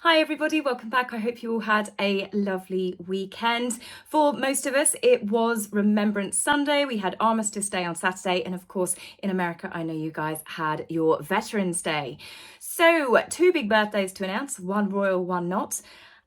Hi everybody, welcome back. I hope you all had a lovely weekend. For most of us, it was Remembrance Sunday. We had Armistice Day on Saturday, and of course, in America, I know you guys had your Veterans Day. So, two big birthdays to announce, one royal, one not.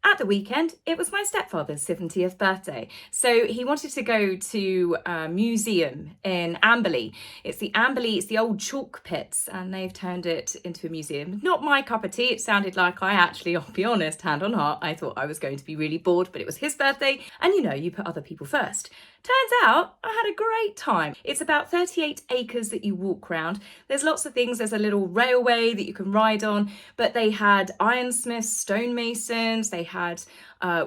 At the weekend, it was my stepfather's 70th birthday. So he wanted to go to a museum in Amberley. It's the old chalk pits, and they've turned it into a museum. Not my cup of tea. It sounded like I'll be honest, hand on heart, I thought I was going to be really bored, but it was his birthday, and you put other people first. Turns out I had a great time. It's about 38 acres that you walk around. There's lots of things. There's a little railway that you can ride on, but they had ironsmiths, stonemasons, they had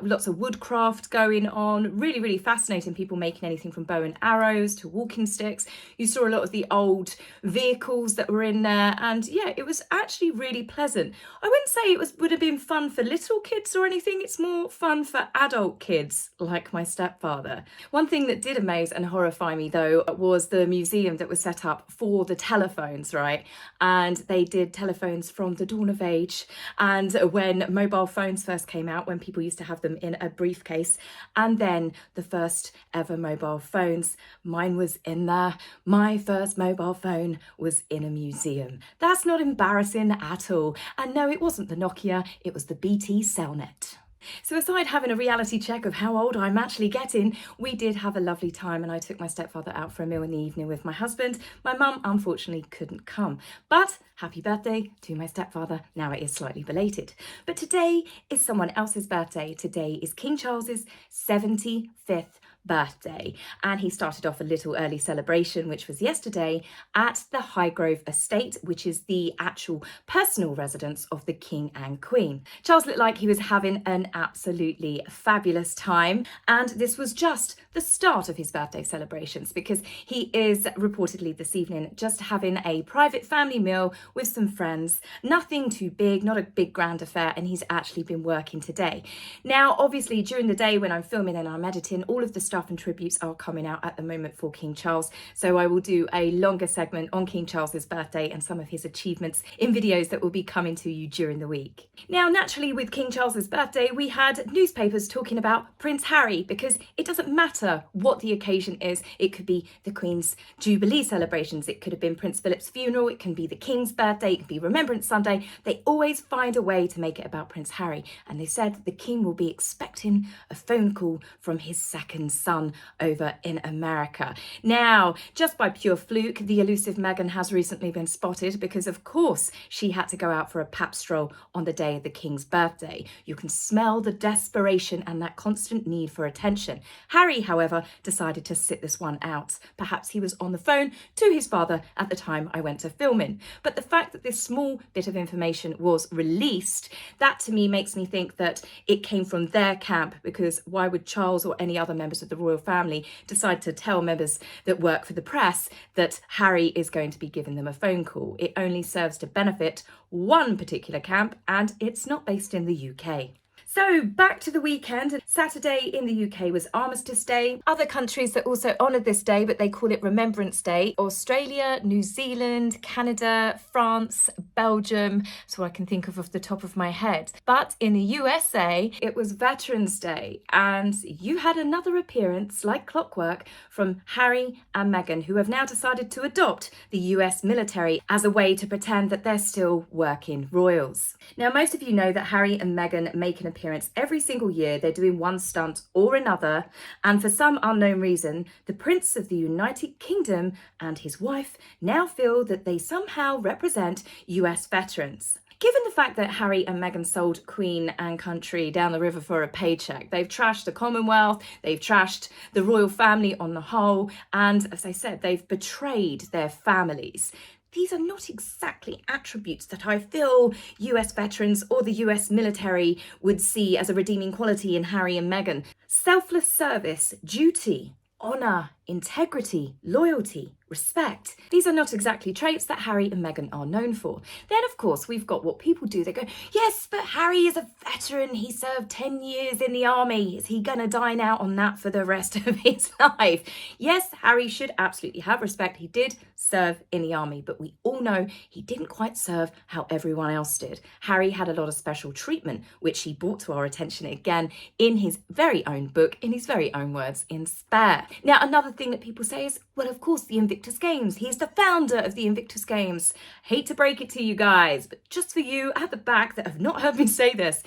lots of woodcraft going on. Really, really fascinating. People making anything from bow and arrows to walking sticks. You saw a lot of the old vehicles that were in there, and yeah, it was actually really pleasant. I wouldn't say would have been fun for little kids or anything. It's more fun for adult kids like my stepfather. One thing that did amaze and horrify me though was the museum that was set up for the telephones, right? And they did telephones from the dawn of age, and when mobile phones first came out, when people used to have them in a briefcase, and then the first ever mobile phones. Mine was in there. My first mobile phone was in a museum. That's not embarrassing at all. And no, it wasn't the Nokia, it was the BT Cellnet. So aside having a reality check of how old I'm actually getting, we did have a lovely time, and I took my stepfather out for a meal in the evening with my husband. My mum unfortunately couldn't come, but happy birthday to my stepfather. Now it is slightly belated. But today is someone else's birthday. Today is King Charles's 75th birthday, and he started off a little early celebration, which was yesterday at the Highgrove Estate, which is the actual personal residence of the King and Queen. Charles looked like he was having an absolutely fabulous time, and this was just the start of his birthday celebrations, because he is reportedly this evening just having a private family meal with some friends. Nothing too big, not a big grand affair, and he's actually been working today. Now obviously during the day when I'm filming and I'm editing, all of the stuff and tributes are coming out at the moment for King Charles, so I will do a longer segment on King Charles's birthday and some of his achievements in videos that will be coming to you during the week. Now naturally with King Charles's birthday we had newspapers talking about Prince Harry, because it doesn't matter what the occasion is. It could be the Queen's Jubilee celebrations, it could have been Prince Philip's funeral, it can be the King's birthday, it could be Remembrance Sunday. They always find a way to make it about Prince Harry, and they said the King will be expecting a phone call from his second son over in America. Now, just by pure fluke, the elusive Meghan has recently been spotted, because of course she had to go out for a pap stroll on the day of the King's birthday. You can smell the desperation and that constant need for attention. Harry, however, decided to sit this one out. Perhaps he was on the phone to his father at the time I went to filming. But the fact that this small bit of information was released, that to me makes me think that it came from their camp, because why would Charles or any other members of the royal family decide to tell members that work for the press that Harry is going to be giving them a phone call? It only serves to benefit one particular camp, and it's not based in the UK. So back to the weekend. Saturday in the UK was Armistice Day. Other countries that also honoured this day, but they call it Remembrance Day: Australia, New Zealand, Canada, France, Belgium, so I can think of off the top of my head. But in the USA, it was Veterans Day, and you had another appearance, like clockwork, from Harry and Meghan, who have now decided to adopt the US military as a way to pretend that they're still working royals. Now, most of you know that Harry and Meghan make an appearance every single year. They're doing one stunt or another, and for some unknown reason, the Prince of the United Kingdom and his wife now feel that they somehow represent US veterans. Given the fact that Harry and Meghan sold Queen and country down the river for a paycheck, they've trashed the Commonwealth, they've trashed the royal family on the whole, and as I said, they've betrayed their families. These are not exactly attributes that I feel US veterans or the US military would see as a redeeming quality in Harry and Meghan. Selfless service, duty, honour, integrity, loyalty. respect. These are not exactly traits that Harry and Meghan are known for. Then, of course, we've got what people do. They go, yes, but Harry is a veteran. He served 10 years in the army. Is he going to dine out on that for the rest of his life? Yes, Harry should absolutely have respect. He did serve in the army, but we all know he didn't quite serve how everyone else did. Harry had a lot of special treatment, which he brought to our attention again in his very own book, in his very own words, in Spare. Now, another thing that people say is, well, of course, the Invictus Games. He's the founder of the Invictus Games. Hate to break it to you guys, but just for you at the back that have not heard me say this,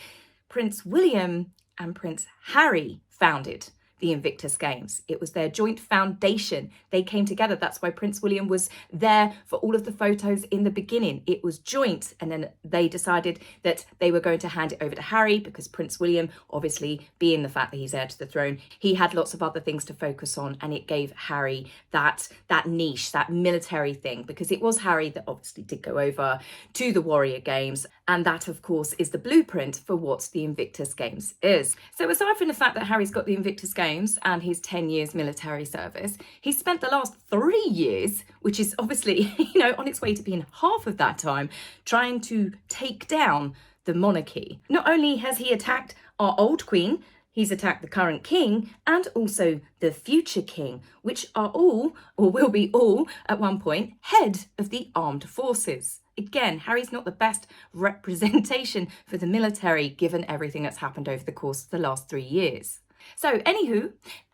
Prince William and Prince Harry founded the Invictus Games. It was their joint foundation. They came together. That's why Prince William was there for all of the photos in the beginning. It was joint, and then they decided that they were going to hand it over to Harry because Prince William, obviously being the fact that he's heir to the throne, he had lots of other things to focus on, and it gave Harry that niche, that military thing, because it was Harry that obviously did go over to the Warrior Games, and that, of course, is the blueprint for what the Invictus Games is. So aside from the fact that Harry's got the Invictus Games and his 10 years military service, he spent the last 3 years, which is obviously, on its way to being half of that time, trying to take down the monarchy. Not only has he attacked our old queen, he's attacked the current king and also the future king, which are all, or will be all, at one point, head of the armed forces. Again, Harry's not the best representation for the military, given everything that's happened over the course of the last 3 years. So, anywho,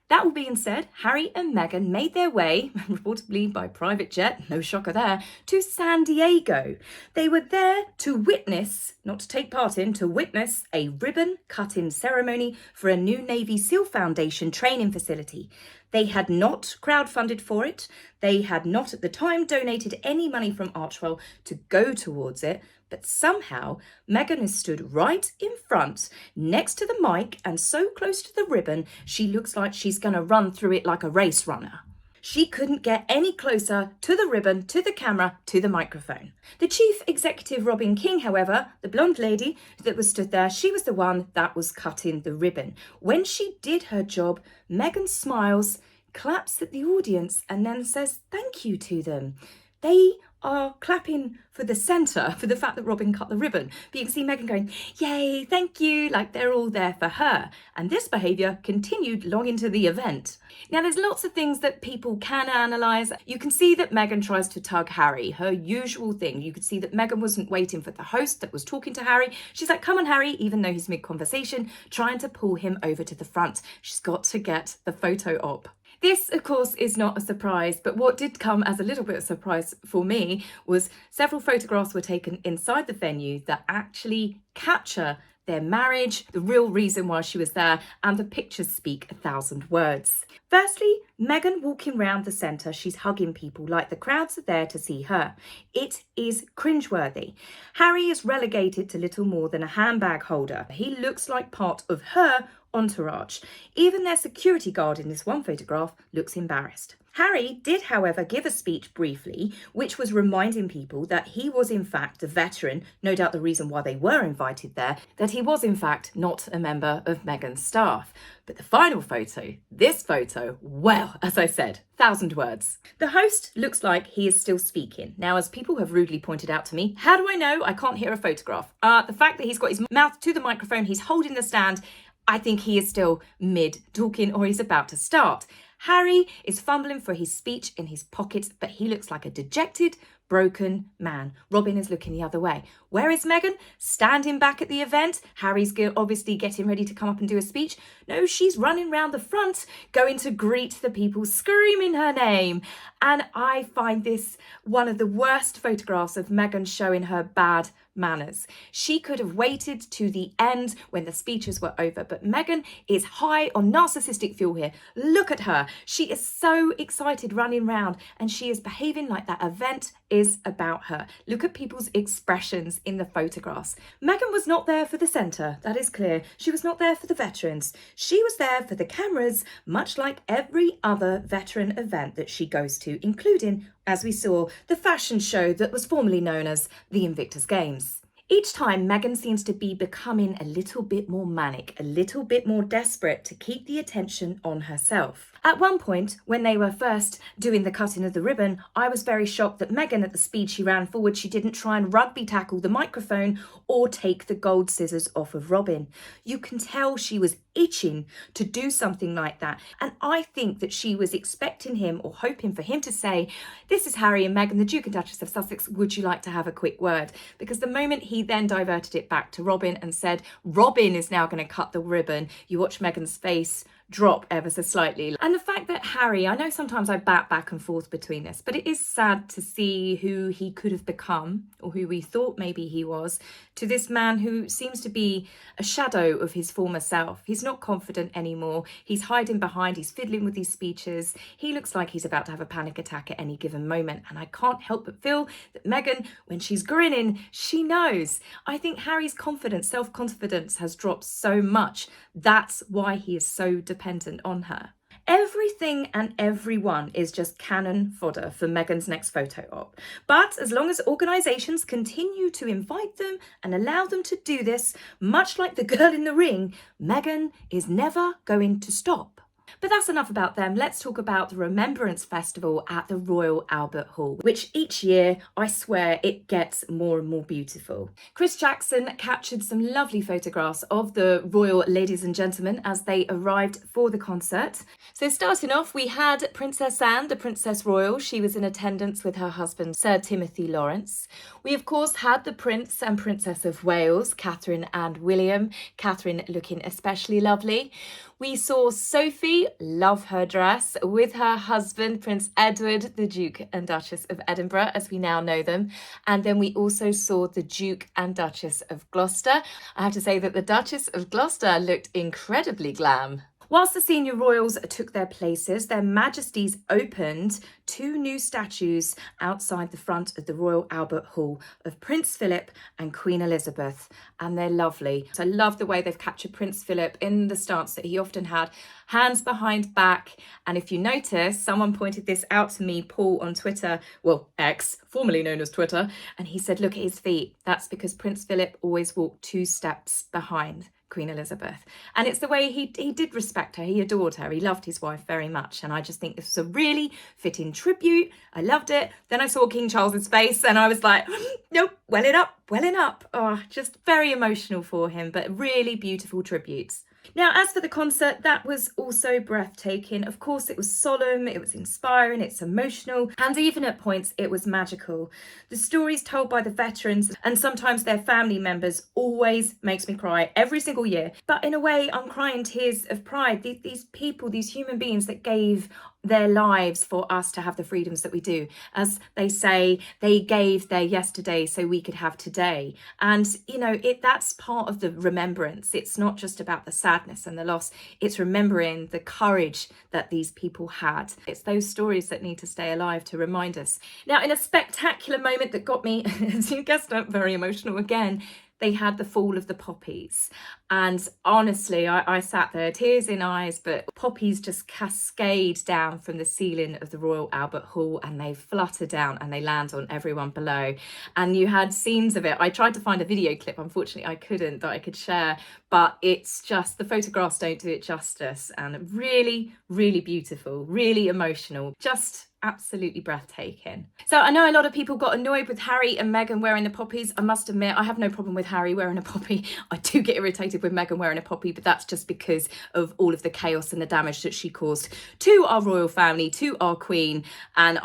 that all being said, Harry and Meghan made their way, reportedly by private jet, no shocker there, to San Diego. They were there to witness, not to take part in, to witness a ribbon cutting ceremony for a new Navy SEAL Foundation training facility. They had not crowdfunded for it. They had not at the time donated any money from Archewell to go towards it. But somehow, Meghan has stood right in front, next to the mic, and so close to the ribbon, she looks like she's going to run through it like a race runner. She couldn't get any closer to the ribbon, to the camera, to the microphone. The chief executive, Robin King, however, the blonde lady that was stood there, she was the one that was cutting the ribbon. When she did her job, Meghan smiles, claps at the audience, and then says thank you to them. They are clapping for the centre, for the fact that Robin cut the ribbon. But you can see Meghan going, yay, thank you, like they're all there for her. And this behaviour continued long into the event. Now, there's lots of things that people can analyse. You can see that Meghan tries to tug Harry, her usual thing. You could see that Meghan wasn't waiting for the host that was talking to Harry. She's like, come on, Harry, even though he's mid-conversation, trying to pull him over to the front. She's got to get the photo op. This, of course, is not a surprise, but what did come as a little bit of a surprise for me was several photographs were taken inside the venue that actually capture their marriage, the real reason why she was there, and the pictures speak 1,000 words. Firstly, Meghan walking round the centre, she's hugging people like the crowds are there to see her. It is cringeworthy. Harry is relegated to little more than a handbag holder. He looks like part of her entourage. Even their security guard in this one photograph looks embarrassed. Harry did, however, give a speech briefly, which was reminding people that he was in fact a veteran, no doubt the reason why they were invited there, that he was in fact not a member of Meghan's staff. But the final photo, this photo, well, as I said, 1,000 words. The host looks like he is still speaking. Now, as people have rudely pointed out to me, how do I know I can't hear a photograph? The fact that he's got his mouth to the microphone, he's holding the stand, I think he is still mid-talking or he's about to start. Harry is fumbling for his speech in his pocket, but he looks like a dejected, broken man. Robin is looking the other way. Where is Meghan? Standing back at the event. Harry's obviously getting ready to come up and do a speech. No, she's running round the front, going to greet the people, screaming her name. And I find this one of the worst photographs of Meghan showing her bad manners. She could have waited to the end when the speeches were over, but Meghan is high on narcissistic fuel here. Look at her. She is so excited running round and she is behaving like that event is about her. Look at people's expressions in the photographs. Meghan was not there for the centre, that is clear. She was not there for the veterans. She was there for the cameras, much like every other veteran event that she goes to, including, as we saw, the fashion show that was formerly known as the Invictus Games. Each time, Meghan seems to be becoming a little bit more manic, a little bit more desperate to keep the attention on herself. At one point, when they were first doing the cutting of the ribbon, I was very shocked that Meghan, at the speed she ran forward, she didn't try and rugby tackle the microphone or take the gold scissors off of Robin. You can tell she was itching to do something like that. And I think that she was expecting him or hoping for him to say, "This is Harry and Meghan, the Duke and Duchess of Sussex. Would you like to have a quick word?" Because the moment he then diverted it back to Robin and said, "Robin is now going to cut the ribbon," you watch Meghan's face drop ever so slightly. And the fact that Harry, I know sometimes I bat back and forth between this, but it is sad to see who he could have become, or who we thought maybe he was, to this man who seems to be a shadow of his former self. He's not confident anymore. He's hiding behind, he's fiddling with these speeches. He looks like he's about to have a panic attack at any given moment. And I can't help but feel that Meghan, when she's grinning, she knows. I think Harry's confidence, self-confidence has dropped so much. That's why he is so dependent on her. Everything and everyone is just cannon fodder for Meghan's next photo op. But as long as organisations continue to invite them and allow them to do this, much like the girl in the ring, Meghan is never going to stop. But that's enough about them. Let's talk about the Remembrance Festival at the Royal Albert Hall, which each year, I swear, it gets more and more beautiful. Chris Jackson captured some lovely photographs of the royal ladies and gentlemen as they arrived for the concert. So starting off, we had Princess Anne, the Princess Royal. She was in attendance with her husband, Sir Timothy Lawrence. We, of course, had the Prince and Princess of Wales, Catherine and William. Catherine looking especially lovely. We saw Sophie, love her dress, with her husband, Prince Edward, the Duke and Duchess of Edinburgh, as we now know them. And then we also saw the Duke and Duchess of Gloucester. I have to say that the Duchess of Gloucester looked incredibly glam. Whilst the senior royals took their places, their majesties opened 2 new statues outside the front of the Royal Albert Hall of Prince Philip and Queen Elizabeth, and they're lovely. So I love the way they've captured Prince Philip in the stance that he often had, hands behind back. And if you notice, someone pointed this out to me, Paul, on Twitter, well, X, formerly known as Twitter, and he said, look at his feet. That's because Prince Philip always walked 2 steps behind Queen Elizabeth. And it's the way he did respect her. He adored her. He loved his wife very much. And I just think this was a really fitting tribute. I loved it. Then I saw King Charles's face and I was like, nope, welling up. Oh, just very emotional for him, but really beautiful tributes. Now, as for the concert, that was also breathtaking. Of course, it was solemn, it was inspiring, it's emotional, and even at points, it was magical. The stories told by the veterans and sometimes their family members always makes me cry every single year. But in a way, I'm crying tears of pride. These people, these human beings that gave their lives for us to have the freedoms that we do. As they say, they gave their yesterday so we could have today. And, you know, that's part of the remembrance. It's not just about the sadness and the loss. It's remembering the courage that these people had. It's those stories that need to stay alive to remind us. Now, in a spectacular moment that got me, as you guessed, very emotional again, they had the fall of the poppies. And honestly, I sat there, tears in eyes, but poppies just cascade down from the ceiling of the Royal Albert Hall and they flutter down and they land on everyone below. And you had scenes of it. I tried to find a video clip, unfortunately I couldn't, that I could share, but it's just, the photographs don't do it justice. And really, really beautiful, really emotional, just absolutely breathtaking. So I know a lot of people got annoyed with Harry and Meghan wearing the poppies. I must admit, I have no problem with Harry wearing a poppy. I do get irritated with Meghan wearing a poppy, but that's just because of all of the chaos and the damage that she caused to our royal family, to our queen. And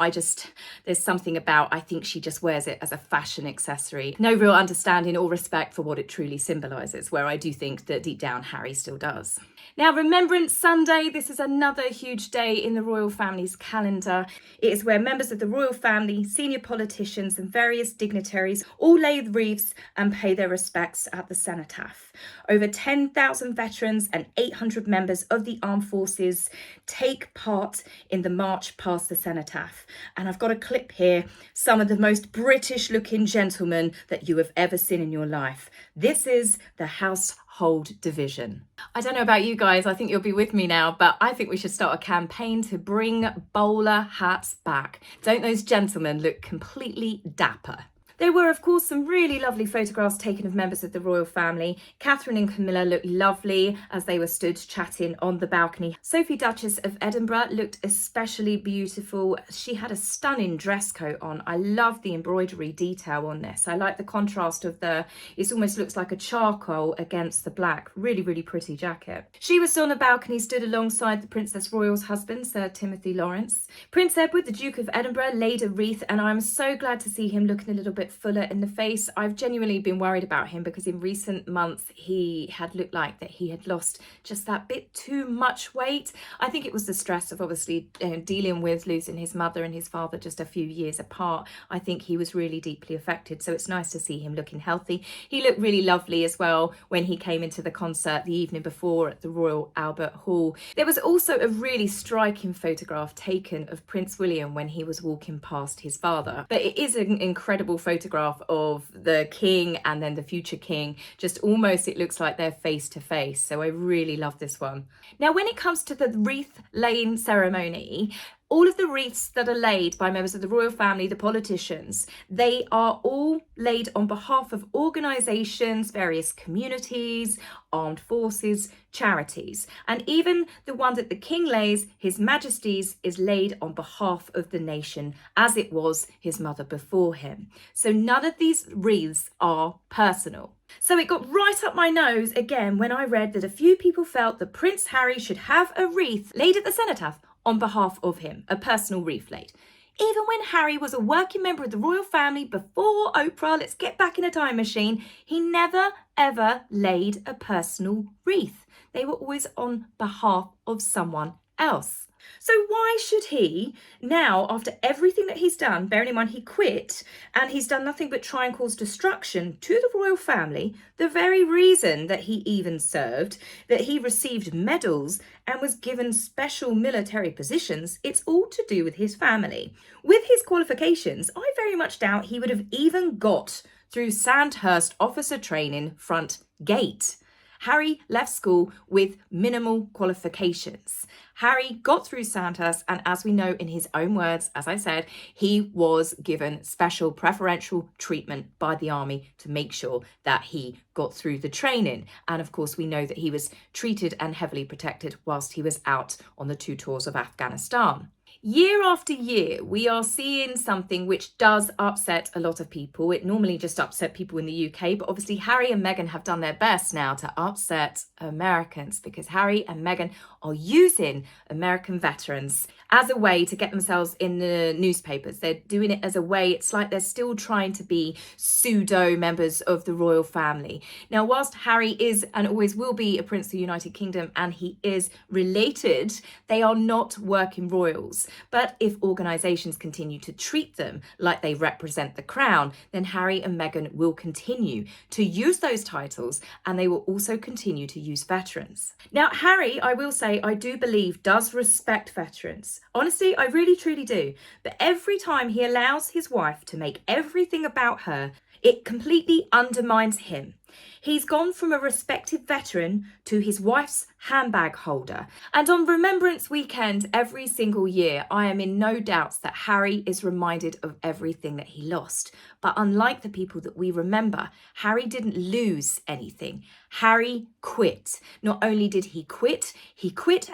there's something about, I think she just wears it as a fashion accessory. No real understanding or respect for what it truly symbolises, where I do think that deep down Harry still does. Now, Remembrance Sunday, this is another huge day in the royal family's calendar. It is where members of the royal family, senior politicians and various dignitaries all lay wreaths and pay their respects at the cenotaph. Over 10,000 veterans and 800 members of the armed forces take part in the march past the cenotaph. And I've got a clip here, some of the most British looking gentlemen that you have ever seen in your life. This is the Household Division. I don't know about you guys, I think you'll be with me now, but I think we should start a campaign to bring bowler hats back. Don't those gentlemen look completely dapper? There were, of course, some really lovely photographs taken of members of the royal family. Catherine and Camilla looked lovely as they were stood chatting on the balcony. Sophie, Duchess of Edinburgh, looked especially beautiful. She had a stunning dress coat on. I love the embroidery detail on this. I like the contrast of it almost looks like a charcoal against the black. Really, really pretty jacket. She was on a balcony, stood alongside the Princess Royal's husband, Sir Timothy Lawrence. Prince Edward, the Duke of Edinburgh, laid a wreath, and I'm so glad to see him looking a little bit fuller in the face. I've genuinely been worried about him because in recent months he had looked like that he had lost just that bit too much weight. I think it was the stress of obviously dealing with losing his mother and his father just a few years apart. I think he was really deeply affected, so it's nice to see him looking healthy. He looked really lovely as well when he came into the concert the evening before at the Royal Albert Hall. There was also a really striking photograph taken of Prince William when he was walking past his father. But it is an incredible photograph of the king and then the future king. Just almost it looks like they're face to face. So I really love this one. Now, when it comes to the wreath laying ceremony, all of the wreaths that are laid by members of the royal family, the politicians, they are all laid on behalf of organisations, various communities, armed forces, charities. And even the one that the king lays, His Majesty's, is laid on behalf of the nation, as it was his mother before him. So none of these wreaths are personal. So it got right up my nose again when I read that a few people felt that Prince Harry should have a wreath laid at the cenotaph on behalf of him, a personal wreath laid. Even when Harry was a working member of the royal family before Oprah, let's get back in a time machine, he never ever laid a personal wreath. They were always on behalf of someone else. So why should he now, after everything that he's done, bearing in mind he quit and he's done nothing but try and cause destruction to the royal family, the very reason that he even served, that he received medals and was given special military positions, it's all to do with his family. With his qualifications, I very much doubt he would have even got through Sandhurst officer training front gate. Harry left school with minimal qualifications. Harry got through Sandhurst, and as we know in his own words, as I said, he was given special preferential treatment by the army to make sure that he got through the training. And of course, we know that he was treated and heavily protected whilst he was out on the 2 tours of Afghanistan. Year after year, we are seeing something which does upset a lot of people. It normally just upset people in the UK, but obviously Harry and Meghan have done their best now to upset Americans because Harry and Meghan are using American veterans as a way to get themselves in the newspapers. They're doing it as a way, it's like they're still trying to be pseudo members of the royal family. Now, whilst Harry is and always will be a Prince of the United Kingdom and he is related, they are not working royals. But if organisations continue to treat them like they represent the crown, then Harry and Meghan will continue to use those titles and they will also continue to use veterans. Now, Harry, I will say, I do believe does respect veterans. Honestly, I really truly do. But every time he allows his wife to make everything about her, it completely undermines him. He's gone from a respected veteran to his wife's handbag holder. And on Remembrance Weekend every single year, I am in no doubts that Harry is reminded of everything that he lost. But unlike the people that we remember, Harry didn't lose anything. Harry quit. Not only did he quit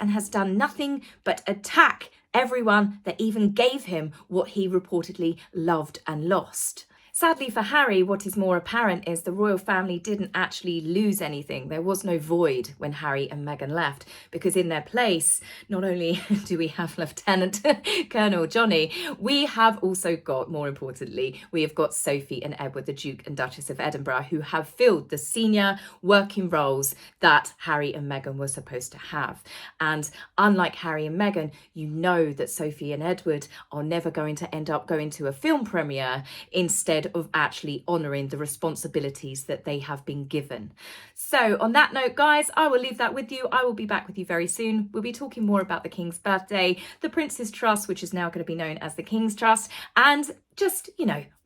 and has done nothing but attack everyone that even gave him what he reportedly loved and lost. Sadly for Harry, what is more apparent is the royal family didn't actually lose anything. There was no void when Harry and Meghan left, because in their place, not only do we have Lieutenant Colonel Johnny, we have also got, more importantly, we have got Sophie and Edward, the Duke and Duchess of Edinburgh, who have filled the senior working roles that Harry and Meghan were supposed to have. And unlike Harry and Meghan, you know that Sophie and Edward are never going to end up going to a film premiere instead of actually honouring the responsibilities that they have been given. So on that note, guys, I will leave that with you. I will be back with you very soon. We'll be talking more about the King's birthday, the Prince's Trust, which is now going to be known as the King's Trust, and just,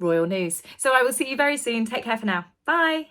royal news. So I will see you very soon. Take care for now. Bye.